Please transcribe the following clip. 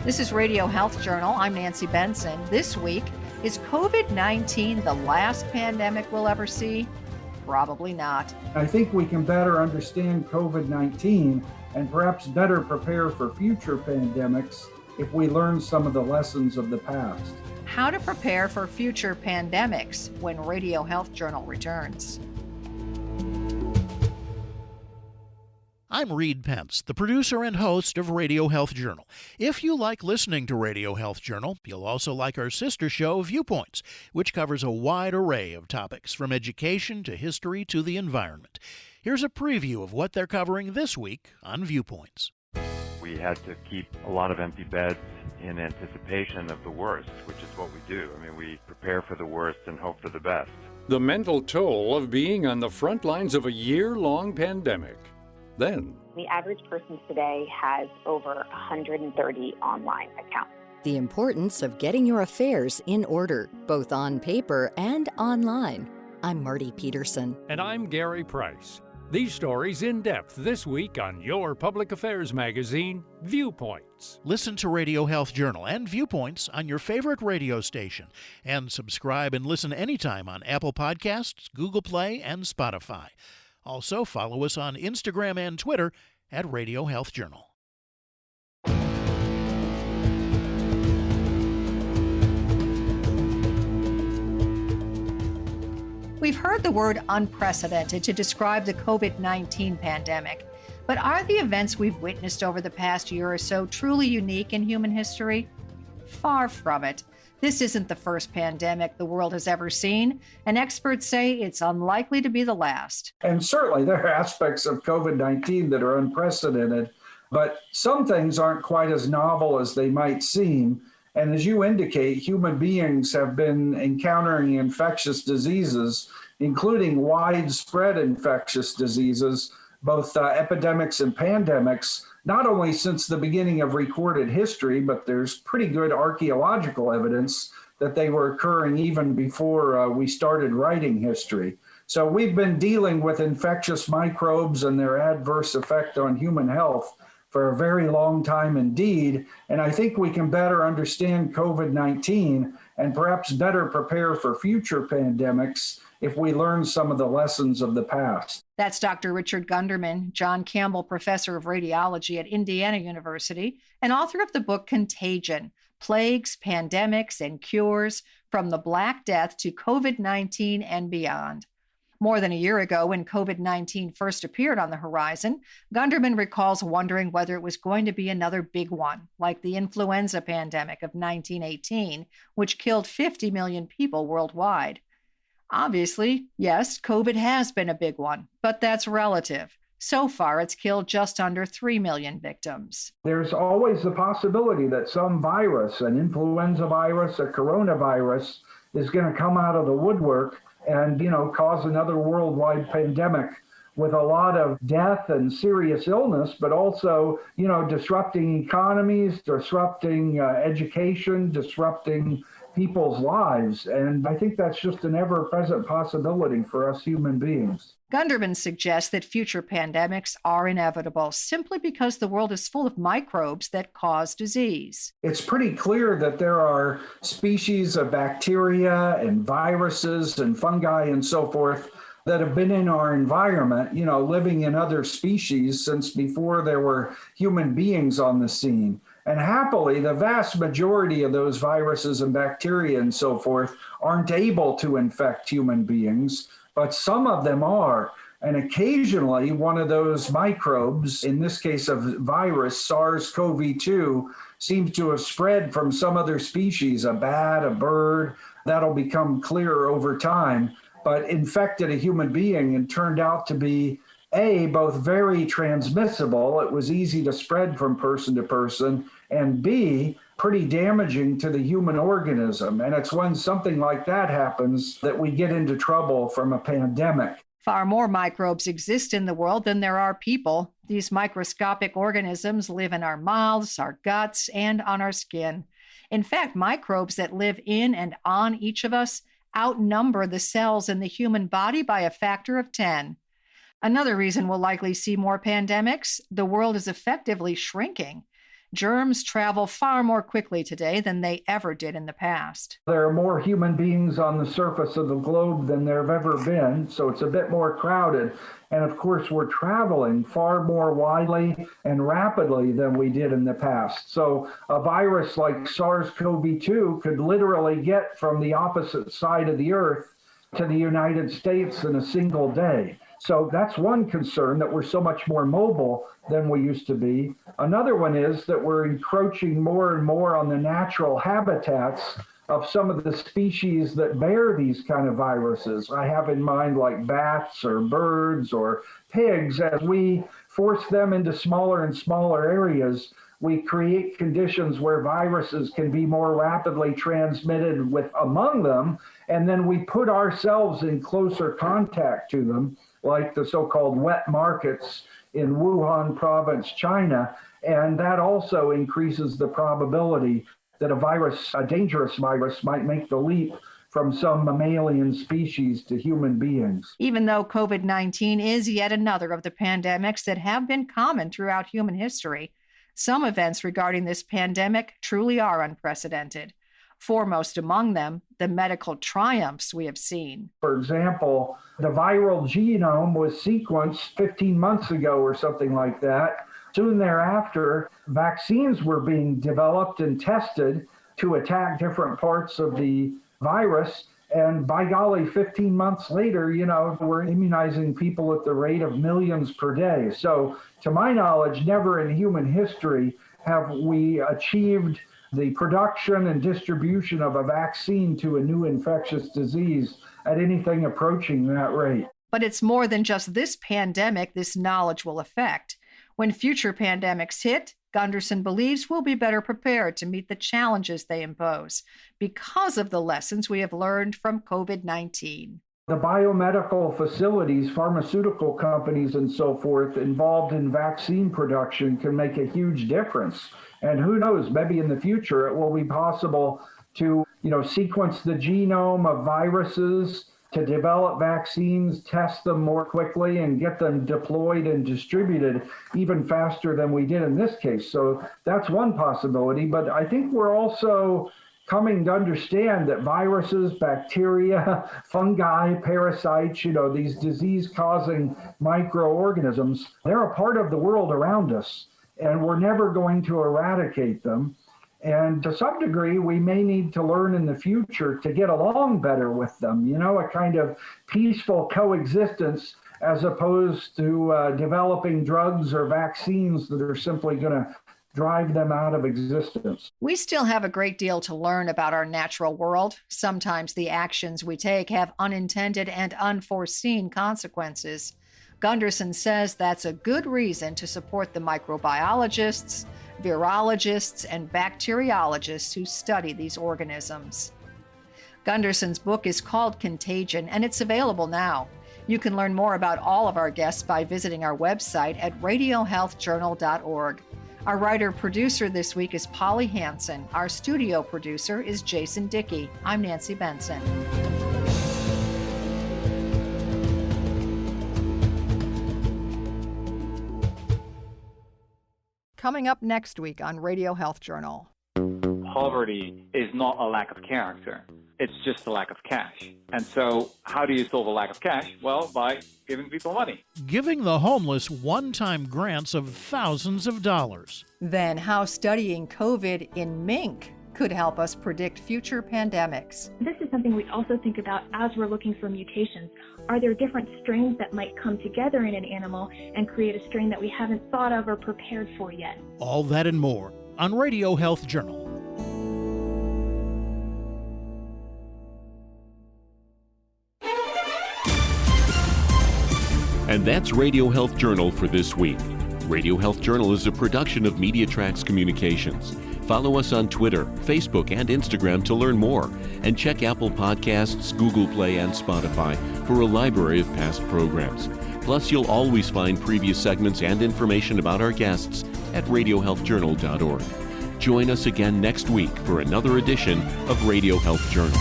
This is Radio Health Journal. I'm Nancy Benson. This week, is COVID-19 the last pandemic we'll ever see? Probably not. I think we can better understand COVID-19 and perhaps better prepare for future pandemics if we learn some of the lessons of the past. How to prepare for future pandemics when Radio Health Journal returns. I'm Reed Pence, the producer and host of Radio Health Journal. If you like listening to Radio Health Journal, you'll also like our sister show, Viewpoints, which covers a wide array of topics from education to history to the environment. Here's a preview of what they're covering this week on Viewpoints. We had to keep a lot of empty beds in anticipation of the worst, which is what we do. I mean, we prepare for the worst and hope for the best. The mental toll of being on the front lines of a year-long pandemic. Then, the average person today has over 130 online accounts. The importance of getting your affairs in order, both on paper and online. I'm Marty Peterson. And I'm Gary Price. These stories in depth this week on your public affairs magazine, Viewpoints. Listen to Radio Health Journal and Viewpoints on your favorite radio station. And subscribe and listen anytime on Apple Podcasts, Google Play, and Spotify. Also, follow us on Instagram and Twitter at Radio Health Journal. We've heard the word unprecedented to describe the COVID-19 pandemic, but are the events we've witnessed over the past year or so truly unique in human history? Far from it. This isn't the first pandemic the world has ever seen, and experts say it's unlikely to be the last. And certainly there are aspects of COVID-19 that are unprecedented, but some things aren't quite as novel as they might seem. And as you indicate, human beings have been encountering infectious diseases, including widespread infectious diseases, both epidemics and pandemics, not only since the beginning of recorded history, but there's pretty good archaeological evidence that they were occurring even before we started writing history. So we've been dealing with infectious microbes and their adverse effect on human health for a very long time indeed. And I think we can better understand COVID-19 and perhaps better prepare for future pandemics if we learn some of the lessons of the past. That's Dr. Richard Gunderman, John Campbell Professor of Radiology at Indiana University, and author of the book Contagion: Plagues, Pandemics, and Cures from the Black Death to COVID-19 and Beyond. More than a year ago, when COVID-19 first appeared on the horizon, Gunderman recalls wondering whether it was going to be another big one, like the influenza pandemic of 1918, which killed 50 million people worldwide. Obviously, yes, COVID has been a big one, but that's relative. So far, it's killed just under 3 million victims. There's always the possibility that some virus, an influenza virus, a coronavirus, is going to come out of the woodwork and, cause another worldwide pandemic with a lot of death and serious illness, but also, disrupting economies, disrupting education, disrupting people's lives. And I think that's just an ever-present possibility for us human beings. Gunderman suggests that future pandemics are inevitable simply because the world is full of microbes that cause disease. It's pretty clear that there are species of bacteria and viruses and fungi and so forth that have been in our environment, living in other species since before there were human beings on the scene. And happily, the vast majority of those viruses and bacteria and so forth aren't able to infect human beings, but some of them are. And occasionally, one of those microbes, in this case a virus, SARS-CoV-2, seems to have spread from some other species, a bat, a bird. That'll become clearer over time, but infected a human being and turned out to be both very transmissible, it was easy to spread from person to person, and B, pretty damaging to the human organism. And it's when something like that happens that we get into trouble from a pandemic. Far more microbes exist in the world than there are people. These microscopic organisms live in our mouths, our guts, and on our skin. In fact, microbes that live in and on each of us outnumber the cells in the human body by a factor of 10. Another reason we'll likely see more pandemics: the world is effectively shrinking. Germs travel far more quickly today than they ever did in the past. There are more human beings on the surface of the globe than there have ever been, so it's a bit more crowded. And of course, we're traveling far more widely and rapidly than we did in the past. So a virus like SARS-CoV-2 could literally get from the opposite side of the earth to the United States in a single day. So that's one concern, that we're so much more mobile than we used to be. Another one is that we're encroaching more and more on the natural habitats of some of the species that bear these kind of viruses. I have in mind like bats or birds or pigs. As we force them into smaller and smaller areas, we create conditions where viruses can be more rapidly transmitted among them, and then we put ourselves in closer contact to them, like the so-called wet markets in Wuhan province, China, and that also increases the probability that a dangerous virus, might make the leap from some mammalian species to human beings. Even though COVID-19 is yet another of the pandemics that have been common throughout human history, some events regarding this pandemic truly are unprecedented. Foremost among them, the medical triumphs we have seen. For example, the viral genome was sequenced 15 months ago or something like that. Soon thereafter, vaccines were being developed and tested to attack different parts of the virus. And by golly, 15 months later, we're immunizing people at the rate of millions per day. So to my knowledge, never in human history have we achieved the production and distribution of a vaccine to a new infectious disease at anything approaching that rate. But it's more than just this pandemic this knowledge will affect. When future pandemics hit, Gunderson believes we'll be better prepared to meet the challenges they impose because of the lessons we have learned from COVID-19. The biomedical facilities, pharmaceutical companies, and so forth involved in vaccine production can make a huge difference. And who knows, maybe in the future it will be possible to, sequence the genome of viruses, to develop vaccines, test them more quickly, and get them deployed and distributed even faster than we did in this case. So that's one possibility. But I think we're also coming to understand that viruses, bacteria, fungi, parasites, these disease-causing microorganisms, they're a part of the world around us, and we're never going to eradicate them. And to some degree, we may need to learn in the future to get along better with them, a kind of peaceful coexistence, as opposed to developing drugs or vaccines that are simply going to drive them out of existence. We still have a great deal to learn about our natural world. Sometimes the actions we take have unintended and unforeseen consequences. Gunderson says that's a good reason to support the microbiologists, virologists, and bacteriologists who study these organisms. Gunderson's book is called Contagion, and it's available now. You can learn more about all of our guests by visiting our website at radiohealthjournal.org. Our writer-producer this week is Polly Hansen. Our studio producer is Jason Dickey. I'm Nancy Benson. Coming up next week on Radio Health Journal. Poverty is not a lack of character. It's just a lack of cash. And so how do you solve a lack of cash? Well, by giving people money. Giving the homeless one-time grants of thousands of dollars. Then how studying COVID in mink could help us predict future pandemics. This is something we also think about as we're looking for mutations. Are there different strains that might come together in an animal and create a strain that we haven't thought of or prepared for yet? All that and more on Radio Health Journal. And that's Radio Health Journal for this week. Radio Health Journal is a production of MediaTrax Communications. Follow us on Twitter, Facebook, and Instagram to learn more. And check Apple Podcasts, Google Play, and Spotify for a library of past programs. Plus, you'll always find previous segments and information about our guests at radiohealthjournal.org. Join us again next week for another edition of Radio Health Journal.